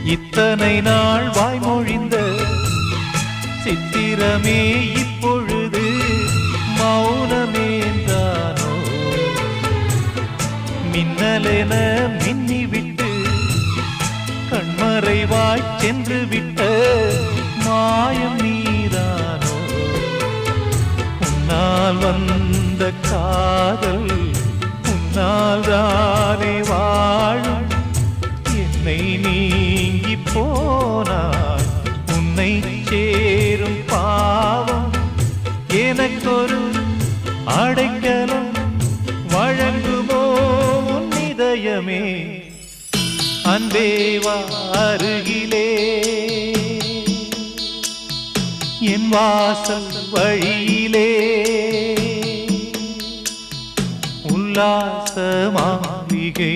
இத்தனை நாள் வாய்மொழிந்த சித்திரமே இப்பொழுது மௌனமேந்தானோ? மின்னலென மின்னிவிட்டு கண்மறைவாய் சென்று விட்ட மாயம் நீதானோ? உன்னால் வந்த காதல் உன்னால் தானே வாழும். என்னை நீங்கி போனார் உன்னை சேரும் பாவம். எனக்கொரு அடைக்கலம் வழங்குமோ உன் இதயமே? அன்பேவா அருகிலே என் வாசல் வழியிலே உல்லாச மாளிகை